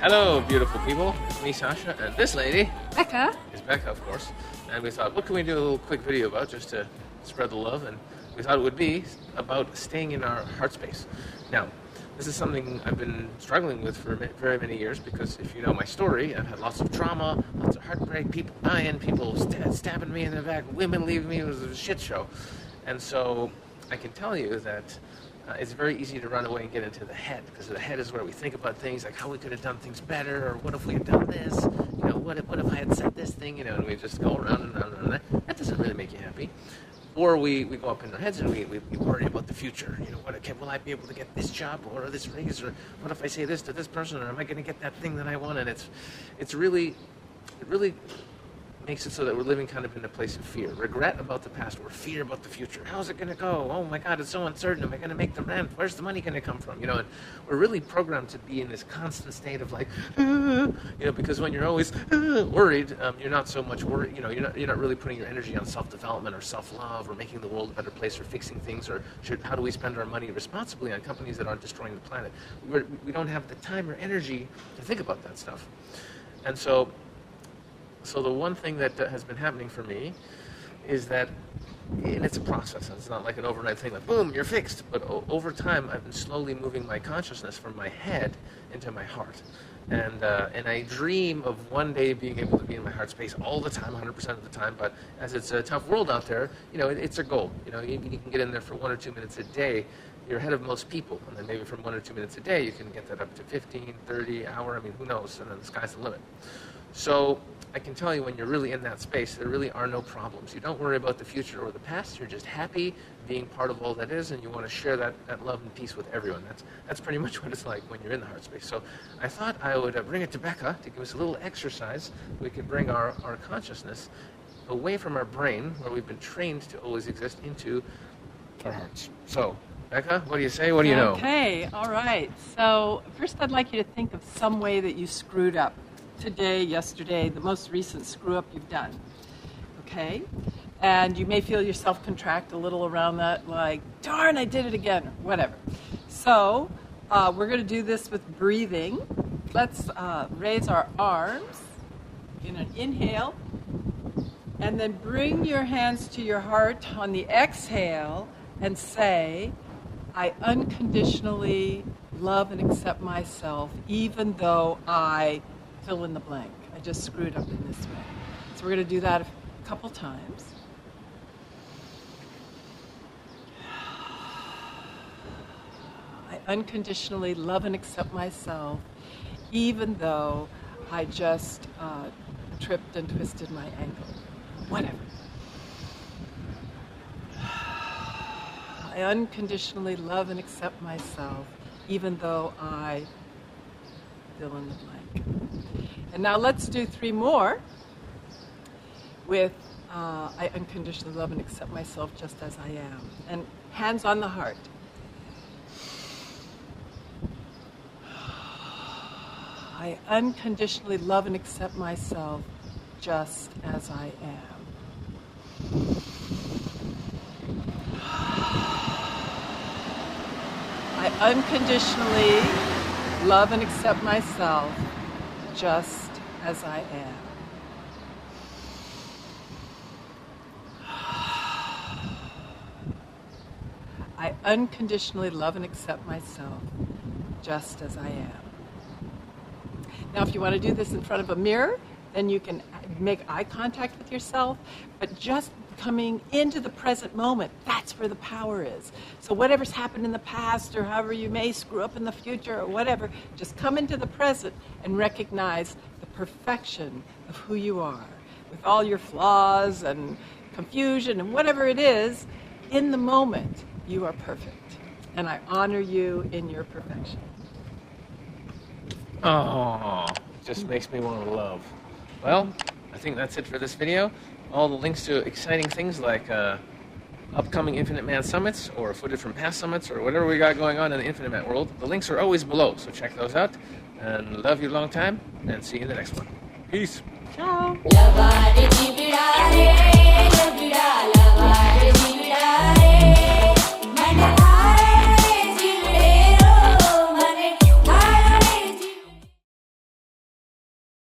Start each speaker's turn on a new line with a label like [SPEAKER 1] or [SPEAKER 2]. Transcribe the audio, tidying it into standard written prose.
[SPEAKER 1] Hello, beautiful people. It's me, Sasha, and this lady
[SPEAKER 2] Becca.
[SPEAKER 1] is Becca, of course. And we thought, what can we do a little quick video about just to spread the love? And we thought it would be about staying in our heart space. Now, this is something I've been struggling with for very many years because if you know my story, I've had lots of trauma, lots of heartbreak, people dying, people stabbing me in the back, women leaving me. It was a shit show. And so I can tell you that it's very easy to run away and get into the head, because the head is where we think about things like how we could have done things better, or what if we had done this, you know, what if I had said this thing, you know, and we just go around and around and around. That doesn't really make you happy. Or we go up in our heads and we worry about the future. You know, will I be able to get this job or this raise, or what if I say this to this person, or am I going to get that thing that I want? And it really makes it so that we're living kind of in a place of fear. Regret about the past or fear about the future. How's it going to go? Oh my God, it's so uncertain. Am I going to make the rent? Where's the money going to come from? You know, and we're really programmed to be in this constant state of like, you know, because when you're always worried, you're not so much worried. You know, you're not really putting your energy on self-development or self-love or making the world a better place or fixing things or how do we spend our money responsibly on companies that aren't destroying the planet. We don't have the time or energy to think about that stuff. And so the one thing that has been happening for me is that, and it's a process, it's not like an overnight thing, like boom, you're fixed, but over time I've been slowly moving my consciousness from my head into my heart. And I dream of one day being able to be in my heart space all the time, 100% of the time, but as it's a tough world out there, you know, it's a goal. You know, you can get in there for 1 or 2 minutes a day, you're ahead of most people, and then maybe from 1 or 2 minutes a day you can get that up to 15, 30, hour, I mean, who knows, and then the sky's the limit. So I can tell you when you're really in that space, there really are no problems. You don't worry about the future or the past. You're just happy being part of all that is, and you want to share that love and peace with everyone. That's pretty much what it's like when you're in the heart space. So I thought I would bring it to Becca to give us a little exercise. We could bring our consciousness away from our brain, where we've been trained to always exist, into our hearts. So, Becca, what do you say? What do you know?
[SPEAKER 2] Okay, all right. So first I'd like you to think of some way that you screwed up. Today, yesterday, the most recent screw up you've done, okay? And you may feel yourself contract a little around that, like, darn, I did it again, or whatever. So we're going to do this with breathing. Let's raise our arms in an inhale, and then bring your hands to your heart on the exhale and say, I unconditionally love and accept myself, even though I fill in the blank. I just screwed up in this way. So we're going to do that a couple times. I unconditionally love and accept myself, even though I just tripped and twisted my ankle. Whatever. I unconditionally love and accept myself, even though I fill in the blank. And now let's do 3 more with I unconditionally love and accept myself just as I am. And hands on the heart. I unconditionally love and accept myself just as I am. I unconditionally love and accept myself just as I am. I unconditionally love and accept myself just as I am. Now, if you want to do this in front of a mirror, then you can make eye contact with yourself, but just coming into the present moment, that's where the power is. So whatever's happened in the past, or however you may screw up in the future, or whatever, just come into the present and recognize the perfection of who you are, with all your flaws and confusion and whatever it is. In the moment, you are perfect, and I honor you in your perfection.
[SPEAKER 1] Oh, just makes me want to love. Well, I think that's it for this video. All the links to exciting things like upcoming Infinite Man summits or footage from past summits or whatever we got going on in the Infinite Man world, the links are always below, so check those out. And love you long time, and see you in the next one. Peace.
[SPEAKER 2] Ciao.